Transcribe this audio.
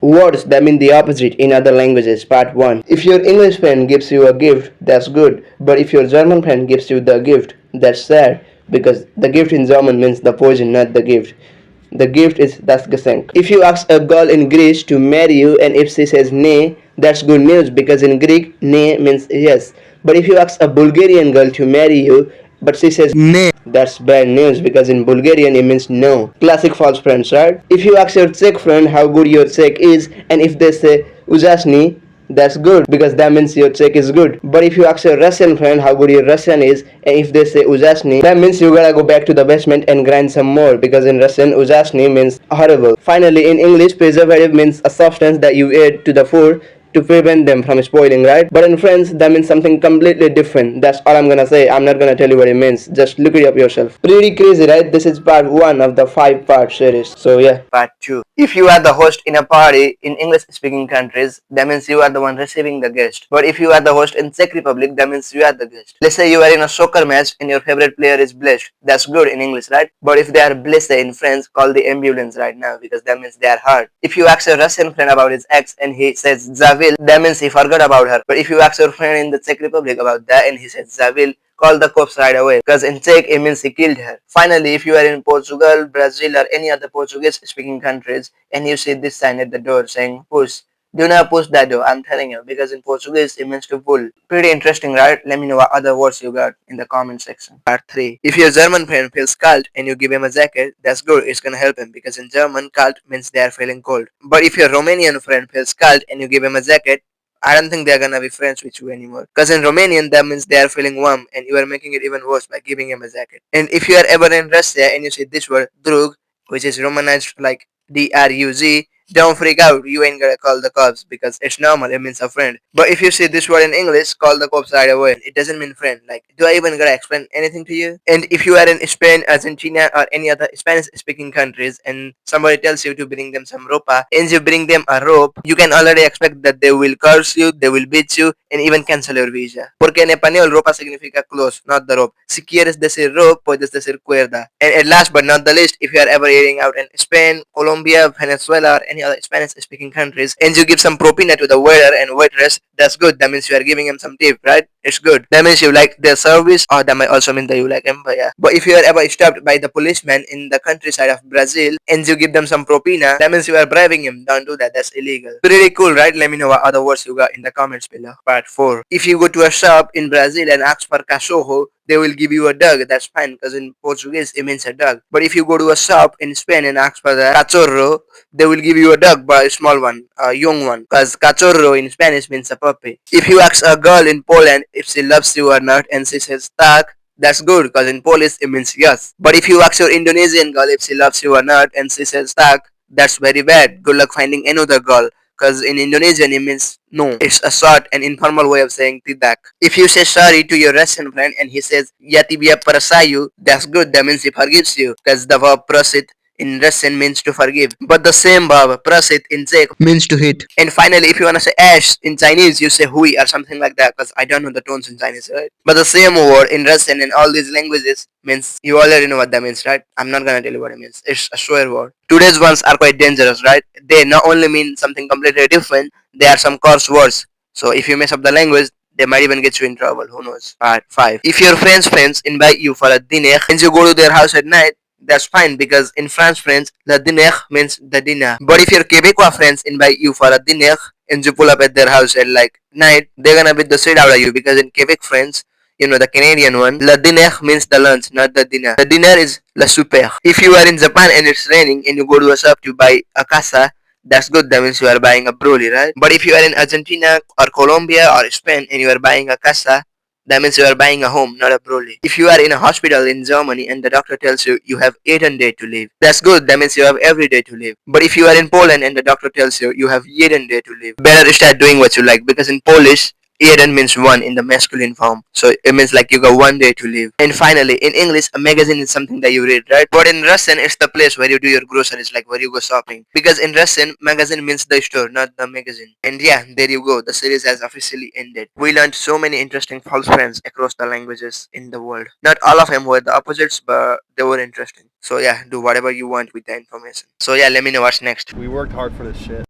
Words that mean the opposite in other languages. Part 1. If your English friend gives you a gift, that's good. But if your German friend gives you the gift, that's sad. Because the gift in German means the poison, not the gift. The gift is das Geschenk. If you ask a girl in Greece to marry you and if she says nay, that's good news because in Greek, nay means yes. But if you ask a Bulgarian girl to marry you but she says nay, that's bad news because in Bulgarian it means no. Classic false friends, right? If you ask your Czech friend how good your Czech is and if they say ujasny, that's good because that means your Czech is good. But if you ask your Russian friend how good your Russian is and if they say ujasny, that means you gotta go back to the basement and grind some more because in Russian ujasny means horrible. Finally, in English, preservative means a substance that you add to the food to prevent them from spoiling, right? But in French, that means something completely different. That's all I'm gonna say. I'm not gonna tell you what it means. Just look it up yourself. Pretty crazy, right? This is part 1 of the 5-part series. So yeah. Part 2. If you are the host in a party in English speaking countries, that means you are the one receiving the guest. But if you are the host in Czech Republic, that means you are the guest. Let's say you are in a soccer match and your favorite player is blessed. That's good in English, right? But if they are blessed in French, call the ambulance right now because that means they are hurt. If you ask a Russian friend about his ex and he says Zavil, that means he forgot about her. But if you ask your friend in the Czech Republic about that and he says Zavil, call the cops right away because in Czech it means he killed her. Finally, if you are in Portugal, Brazil or any other Portuguese speaking countries and you see this sign at the door saying push, do not push that door, I'm telling you, because in Portuguese it means to pull. Pretty interesting, right? Let me know what other words you got in the comment section. Part 3. If your German friend feels cold and you give him a jacket, that's good, it's gonna help him because in German cold means they are feeling cold. But if your Romanian friend feels cold and you give him a jacket, I don't think they're gonna be friends with you anymore. Because in Romanian, that means they are feeling warm and you are making it even worse by giving him a jacket. And if you are ever in Russia and you see this word, drug, which is romanized like DRUG, don't freak out, you ain't gonna call the cops because it's normal, it means a friend. But if you see this word in English, call the cops right away. It doesn't mean friend. Like, do I even gotta explain anything to you? And if you are in Spain, Argentina, or any other Spanish speaking countries and somebody tells you to bring them some ropa and you bring them a rope, you can already expect that they will curse you, they will beat you, and even cancel your visa. Porque en español ropa significa clothes, not the rope. Si quieres decir rope, puedes decir cuerda. And at last but not the least, if you are ever eating out in Spain, Colombia, Venezuela, or any other Spanish speaking countries, and you give some propina to the waiter and waitress, that's good. That means you are giving them some tip, right? It's good. That means you like their service, or that might also mean that you like them, but yeah. But if you are ever stopped by the policeman in the countryside of Brazil and you give them some propina, that means you are bribing him. Don't do that. That's illegal. Pretty cool, right? Let me know what other words you got in the comments below. Part 4. If you go to a shop in Brazil and ask for cachorro, they will give you a dog. That's fine because in Portuguese it means a dog. But if you go to a shop in Spain and ask for the cachorro, they will give you a dog, but a small one, a young one, because cachorro in Spanish means a puppy. If you ask a girl in Poland if she loves you or not and she says tak, that's good because in Polish it means yes. But if you ask your Indonesian girl if she loves you or not and she says tak, that's very bad. Good luck finding another girl because in Indonesian it means no. It's a short and informal way of saying tidak. If you say sorry to your Russian friend and he says ya tibia prasаю, that's good. That means he forgives you because the verb prosit in Russian means to forgive. But the same verb, prasit, in Czech means to hit. And finally, if you want to say ash in Chinese, you say hui or something like that because I don't know the tones in Chinese, right? But the same word in Russian and all these languages means you already know what that means, right? I'm not gonna tell you what it means. It's a swear word. Today's ones are quite dangerous, right? They not only mean something completely different, they are some coarse words. So if you mess up the language, they might even get you in trouble. Who knows? Part 5. If your friends invite you for a dinner and you go to their house at night, that's fine because in France, friends, the dîner means the dinner. But if your Quebecois friends invite you for a dinner and you pull up at their house at like night, they're gonna beat the shit out of you because in Quebec, friends, you know, the Canadian one, le dîner means the lunch, not the dinner. The dinner is le super. If you are in Japan and it's raining and you go to a shop to buy a casa, that's good. That means you are buying a broly, right? But if you are in Argentina or Colombia or Spain and you are buying a casa, that means you are buying a home, not a broly. If you are in a hospital in Germany and the doctor tells you you have 8 days to live, that's good. That means you have every day to live. But if you are in Poland and the doctor tells you you have 1 day to live, better start doing what you like because in Polish, jeden means one in the masculine form. So it means like you got 1 day to live. And finally, in English, a magazine is something that you read, right? But in Russian, it's the place where you do your groceries, like where you go shopping. Because in Russian, magazine means the store, not the magazine. And yeah, there you go. The series has officially ended. We learned so many interesting false friends across the languages in the world. Not all of them were the opposites, but they were interesting. So yeah, do whatever you want with the information. So yeah, let me know what's next. We worked hard for this shit.